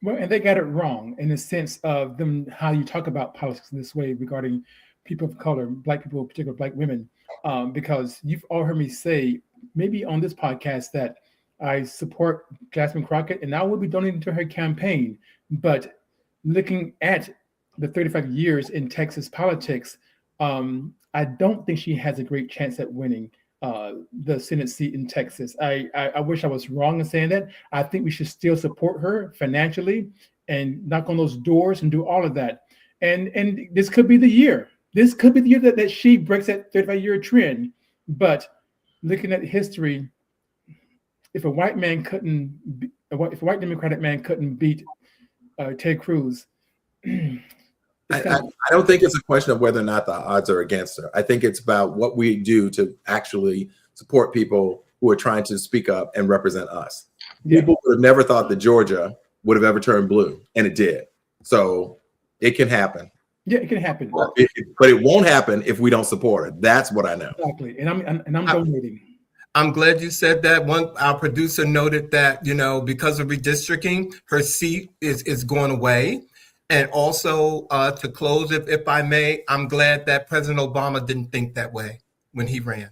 Well, and they got it wrong in the sense of them, how you talk about politics in this way regarding people of color, Black people, particularly Black women, because you've all heard me say, maybe on this podcast, that I support Jasmine Crockett and I will be donating to her campaign. But looking at the 35 years in Texas politics, I don't think she has a great chance at winning the Senate seat in Texas. I wish I was wrong in saying that. I think we should still support her financially and knock on those doors and do all of that. And this could be the year. This could be the year that she breaks that 35-year trend. But looking at history, if a white Democratic man couldn't beat Ted Cruz, I don't think it's a question of whether or not the odds are against her. I think it's about what we do to actually support people who are trying to speak up and represent us. Yeah. People would have never thought that Georgia would have ever turned blue, and it did. So it can happen. Yeah, it can happen. But it won't happen if we don't support her. That's what I know. Exactly. And I'm donating. I'm glad you said that. Our producer noted that, because of redistricting, her seat is going away. And also, to close, if I may, I'm glad that President Obama didn't think that way when he ran.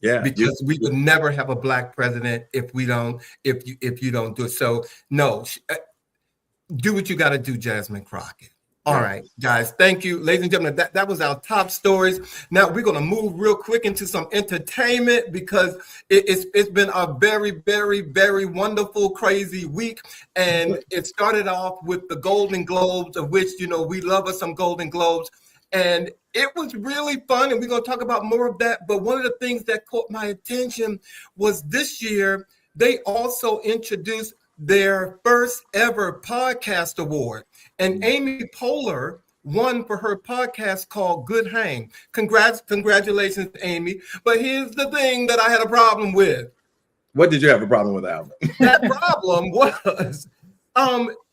Yeah, because we would never have a Black president if you don't do it. So no, do what you got to do, Jasmine Crockett. All right, guys, thank you. Ladies and gentlemen, that was our top stories. Now we're going to move real quick into some entertainment because it's been a very, very, very wonderful, crazy week. And it started off with the Golden Globes, of which, we love us some Golden Globes. And it was really fun, and we're going to talk about more of that. But one of the things that caught my attention was this year, they also introduced their first ever podcast award. And Amy Poehler won for her podcast called Good Hang. Congratulations, Amy. But here's the thing that I had a problem with. What did you have a problem with, Alvin? That problem was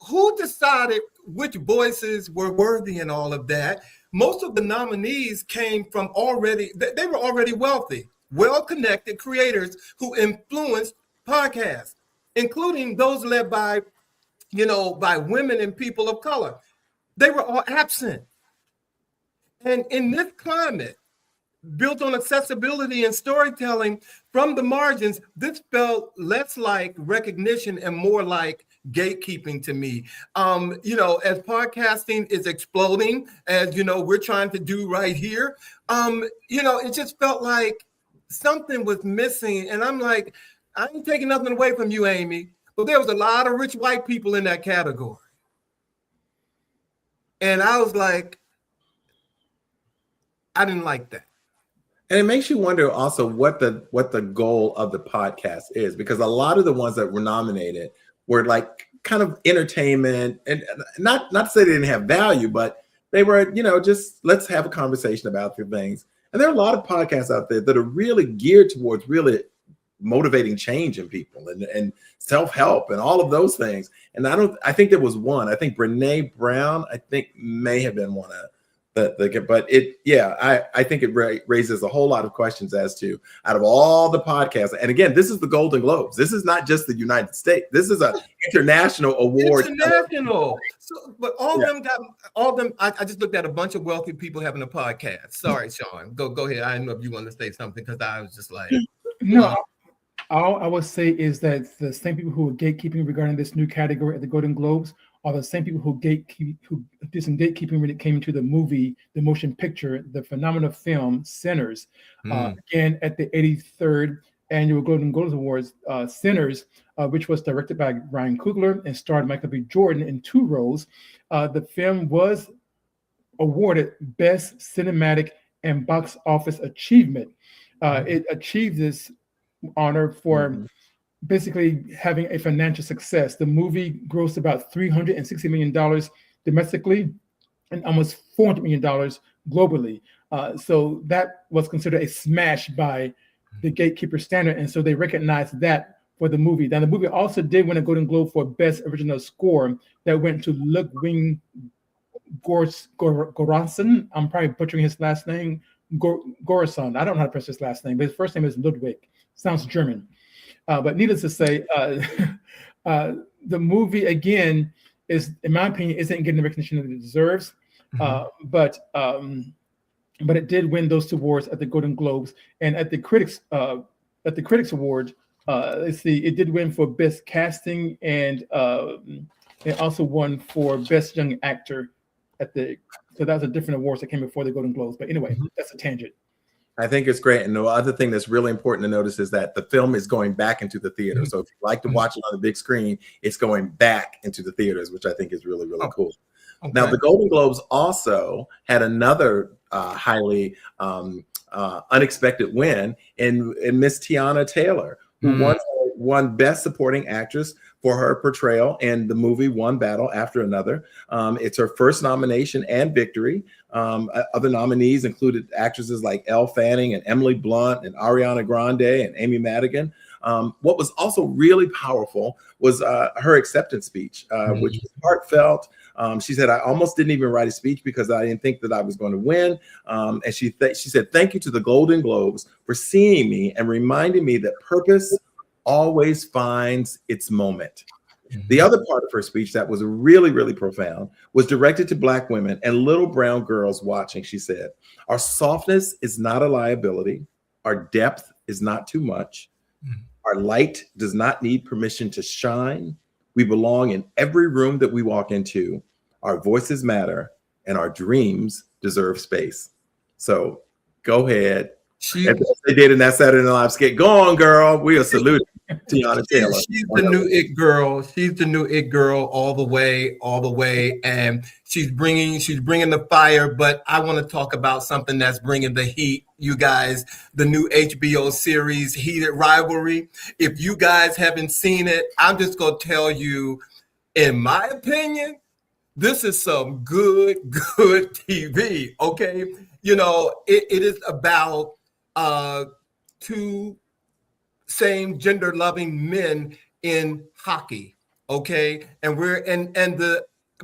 who decided which voices were worthy and all of that. Most of the nominees came from they were already wealthy, well-connected creators who influenced podcasts, including those led by women and people of color. They were all absent. And in this climate, built on accessibility and storytelling from the margins, this felt less like recognition and more like gatekeeping to me. As podcasting is exploding, as we're trying to do right here, it just felt like something was missing. And I'm like, I ain't taking nothing away from you, Amy, but there was a lot of rich white people in that category. And I was like, I didn't like that. And it makes you wonder also what the goal of the podcast is, because a lot of the ones that were nominated were like kind of entertainment, and not to say they didn't have value, but they were, just let's have a conversation about the things. And there are a lot of podcasts out there that are really geared towards really motivating change in people and self-help and all of those things. And I think there was one. I think Brene Brown, I think may have been one of I think it raises a whole lot of questions as to, out of all the podcasts, and again, this is the Golden Globes. This is not just the United States. This is an international award. International. So, but all of them. I just looked at a bunch of wealthy people having a podcast. Sorry, Shawn. Go ahead. I didn't know if you wanted to say something, because I was just like, no. All I would say is that the same people who are gatekeeping regarding this new category at the Golden Globes are the same people who did some gatekeeping when it came to the movie, the motion picture, the phenomenal film Sinners. Again, at the 83rd Annual Golden Globes Awards, Sinners, which was directed by Ryan Coogler and starred Michael B. Jordan in 2 roles. The film was awarded Best Cinematic and Box Office Achievement. It achieved this honor for basically having a financial success. The movie grossed about $360 million domestically and almost $400 million globally. So that was considered a smash by the gatekeeper standard. And so they recognized that for the movie. Now, the movie also did win a Golden Globe for Best Original Score that went to Ludwig Göransson. I'm probably butchering his last name. Göransson. I don't know how to pronounce his last name, but his first name is Ludwig. Sounds German. But needless to say, the movie, again, is, in my opinion, isn't getting the recognition that it deserves. But it did win those 2 awards at the Golden Globes. And at the Critics Award, let's see, it did win for Best Casting, and it also won for Best Young Actor so that was a different awards that came before the Golden Globes. But anyway, that's a tangent. I think it's great. And the other thing that's really important to notice is that the film is going back into the theater. So if you like to watch it on the big screen, it's going back into the theaters, which I think is really, really cool. Okay. Now, the Golden Globes also had another highly unexpected win in Miss Tiana Taylor, who won Best Supporting Actress for her portrayal in the movie One Battle After Another. It's her first nomination and victory. Other nominees included actresses like Elle Fanning and Emily Blunt and Ariana Grande and Amy Madigan. What was also really powerful was her acceptance speech, which was heartfelt. She said, I almost didn't even write a speech because I didn't think that I was going to win. And she said, thank you to the Golden Globes for seeing me and reminding me that purpose always finds its moment. The other part of her speech that was really, really profound was directed to Black women and little brown girls watching. She said, our softness is not a liability. Our depth is not too much. Our light does not need permission to shine. We belong in every room that we walk into. Our voices matter and our dreams deserve space. So go ahead. As they did in that Saturday Night Live skit. Go on, girl. We are saluting Tiana Taylor. She's the new it girl. She's the new it girl all the way. And she's bringing the fire. But I want to talk about something that's bringing the heat. You guys, the new HBO series, Heated Rivalry. If you guys haven't seen it, I'm just going to tell you, in my opinion, this is some good TV. Okay. It is about 2 same gender loving men in hockey. Okay. And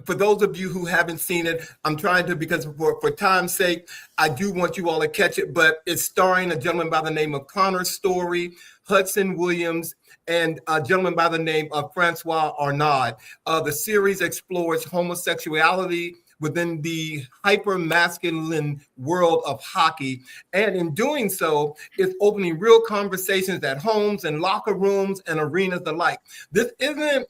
for those of you who haven't seen it, I'm trying to, because for time's sake, I do want you all to catch it, but it's starring a gentleman by the name of Connor Story, Hudson Williams, and a gentleman by the name of Francois Arnaud. The series explores homosexuality within the hyper-masculine world of hockey. And in doing so, it's opening real conversations at homes and locker rooms and arenas alike. This isn't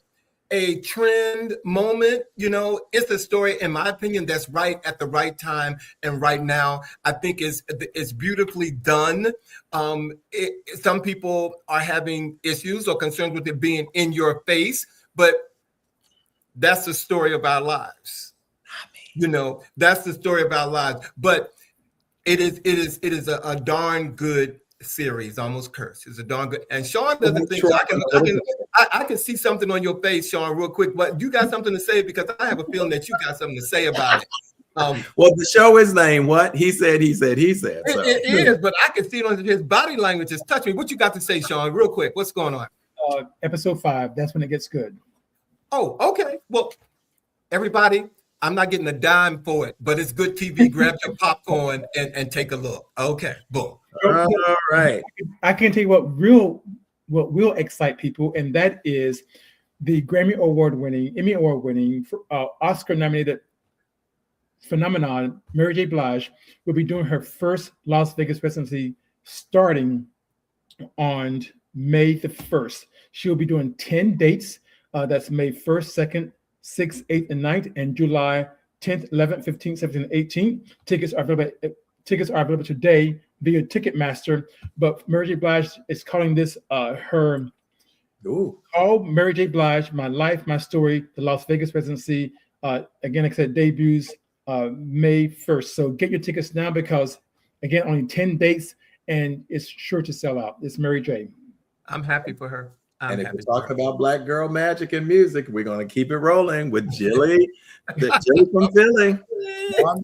a trend moment, it's a story, in my opinion, that's right at the right time and right now. I think it's beautifully done. Some people are having issues or concerns with it being in your face, but that's the story of our lives. That's the story of our lives. But It is a darn good series. Almost cursed. It's a darn good. And Shawn doesn't think so. I can see something on your face, Shawn, real quick. But you got something to say, because I have a feeling that you got something to say about it. Well, the show is named what? He said. So. It is, but I can see it on his body language is touching me. What you got to say, Shawn, real quick? What's going on? Episode 5. That's when it gets good. Oh, okay. Well, everybody, I'm not getting a dime for it, but it's good TV. Grab your popcorn and take a look. Okay, boom. All right. I can tell you what will excite people, and that is the Emmy Award winning, Oscar nominated phenomenon, Mary J. Blige, will be doing her first Las Vegas residency starting on May the 1st. She'll be doing 10 dates. That's May 1st, 2nd, 6th, 8th, and 9th, and July 10th, 11th, 15th, 17th, and 18th. Tickets are available today via Ticketmaster, but Mary J. Blige is calling this her Call Mary J. Blige, My Life, My Story, the Las Vegas residency. Again, like I said, debuts May 1st. So get your tickets now, because again, only 10 dates and it's sure to sell out. It's Mary J. I'm happy for her. And if we talk about Black girl magic and music, we're going to keep it rolling with Jilly, Jilly from Philly.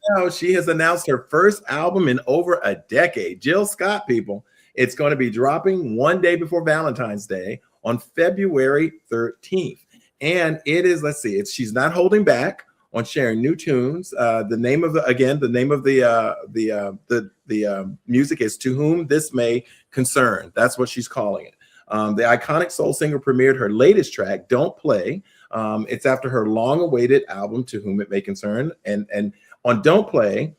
No, she has announced her first album in over a decade. Jill Scott, people. It's going to be dropping one day before Valentine's Day on February 13th. And it is, she's not holding back on sharing new tunes. The name of the music is To Whom This May Concern. That's what she's calling it. The iconic soul singer premiered her latest track, Don't Play. It's after her long-awaited album, To Whom It May Concern. And on Don't Play,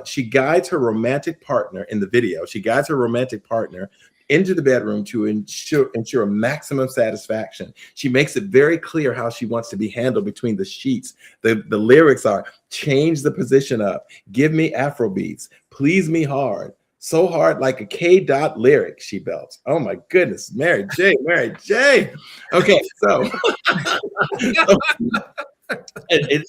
she guides her romantic partner in the video. She guides her romantic partner into the bedroom to ensure maximum satisfaction. She makes it very clear how she wants to be handled between the sheets. The lyrics are, change the position up, give me Afro beats, please me hard, so hard like a K-dot lyric, she belts. Oh my goodness, Mary J. Okay, so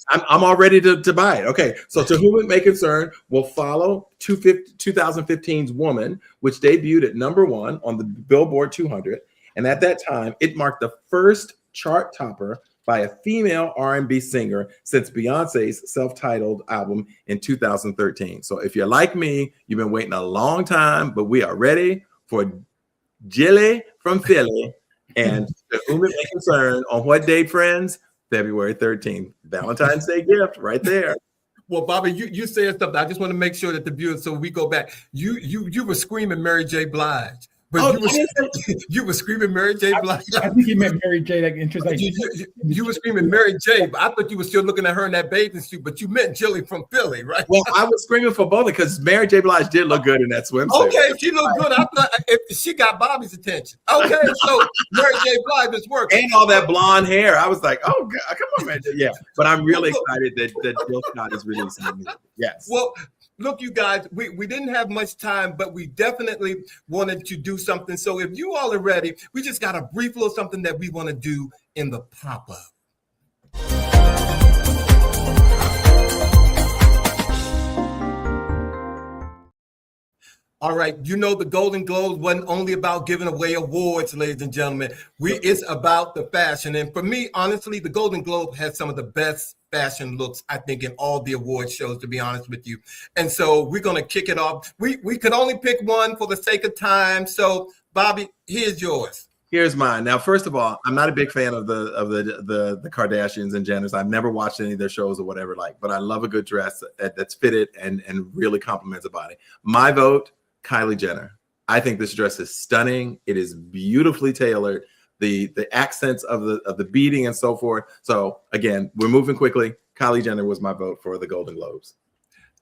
I'm all ready to buy it. Okay, so To Whom It May Concern will follow 2015's Woman, which debuted at #1 on the Billboard 200. And at that time, it marked the first chart topper by a female R&B singer since Beyonce's self-titled album in 2013. So if you're like me, you've been waiting a long time, but we are ready for Jilly from Philly and To Whom It May Concern on what date, friends? February 13th. Valentine's Day gift right there. Well, Bobby, you said something. I just want to make sure that the viewers, so we go back. You were screaming Mary J. Blige. But you were screaming Mary J. Blige. I think you meant Mary J. Like interest. Like you were screaming Mary J. But I thought you were still looking at her in that bathing suit. But you meant Jilly from Philly, right? Well, I was screaming for both because Mary J. Blige did look good in that swimsuit. Okay, she looked good. I thought she got Bobby's attention. Okay, so Mary J. Blige is working. And all that blonde hair. I was like, oh God, come on, Mary J. Yeah, but I'm really excited that Jill Scott is releasing the music. Yes. Well. Look, you guys, we didn't have much time, but we definitely wanted to do something. So if you all are ready, we just got a brief little something that we want to do in the pop-up. All right, you know the Golden Globes wasn't only about giving away awards, ladies and gentlemen. It's about the fashion. And for me, honestly, the Golden Globe has some of the best fashion looks, I think, in all the award shows, to be honest with you. And so we're going to kick it off. We could only pick one for the sake of time. So, Bobby, here's yours. Here's mine. Now, first of all, I'm not a big fan of the Kardashians and Jenners. I've never watched any of their shows or whatever, but I love a good dress that's fitted and really complements a body. My vote, Kylie Jenner. I think this dress is stunning. It is beautifully tailored. The accents of the beading and so forth. So again, we're moving quickly. Kylie Jenner was my vote for the Golden Globes.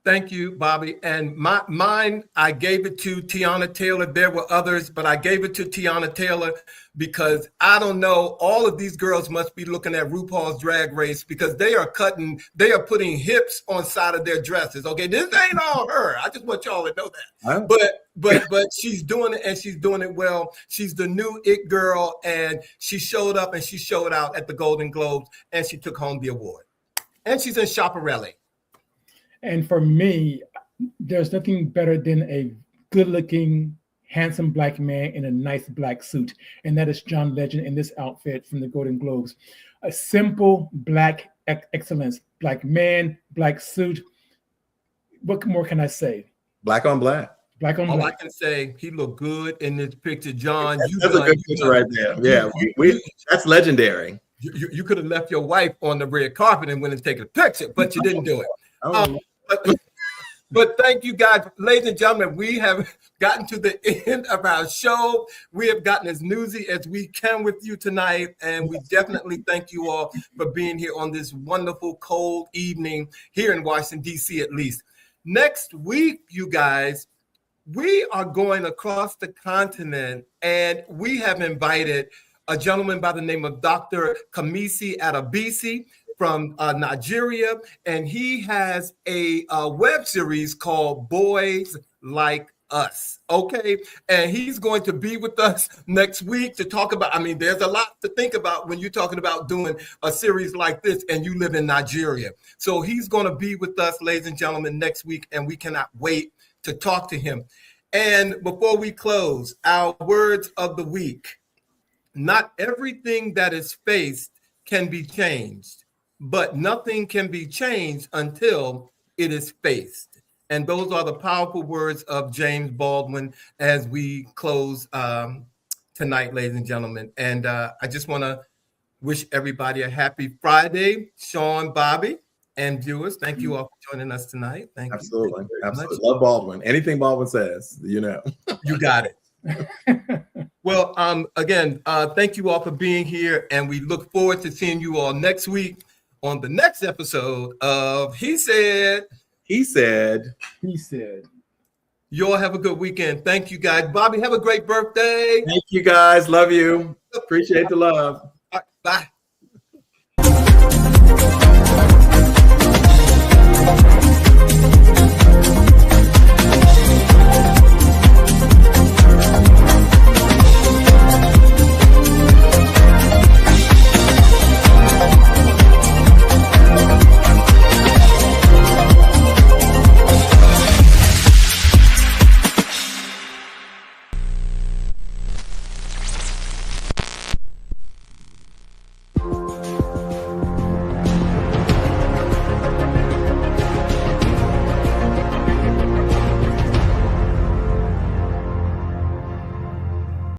Thank you, Bobby. And mine, I gave it to Tiana Taylor. There were others, but I gave it to Tiana Taylor because I don't know. All of these girls must be looking at RuPaul's Drag Race because they are putting hips on side of their dresses. Okay, this ain't all her. I just want y'all to know that. Huh? But she's doing it and she's doing it well. She's the new it girl, and she showed up and she showed out at the Golden Globes and she took home the award. And she's in Chaparelli. And for me, there's nothing better than a good-looking, handsome black man in a nice black suit, and that is John Legend in this outfit from the Golden Globes. A simple black excellence, black man, black suit. What more can I say? Black on black. Black on All black. I can say, he looked good in this picture, John. That's a good picture right there. Yeah, that's legendary. You could have left your wife on the red carpet and went and taken a picture, but you didn't do it. But thank you guys, ladies and gentlemen. We have gotten to the end of our show. We have gotten as newsy as we can with you tonight, and we definitely thank you all for being here on this wonderful cold evening here in Washington, D.C. at least. Next week, you guys, we are going across the continent, and we have invited a gentleman by the name of Dr. Kamisi Adebisi from Nigeria, and he has a web series called Boys Like Us, okay? And he's going to be with us next week to talk about, I mean, there's a lot to think about when you're talking about doing a series like this and you live in Nigeria. So he's going to be with us, ladies and gentlemen, next week, and we cannot wait to talk to him. And before we close, our words of the week. Not everything that is faced can be changed, but nothing can be changed until it is faced. And those are the powerful words of James Baldwin as we close tonight, ladies and gentlemen. And I just want to wish everybody a happy Friday. Shawn, Bobby, and viewers, thank you all for joining us tonight. Thank you. Absolutely. Love Baldwin. Anything Baldwin says, you know. You got it. Well, again, thank you all for being here, and we look forward to seeing you all next week on the next episode of He Said. He said. He said. You all have a good weekend. Thank you, guys. Bobby, have a great birthday. Thank you, guys. Love you. Appreciate the love.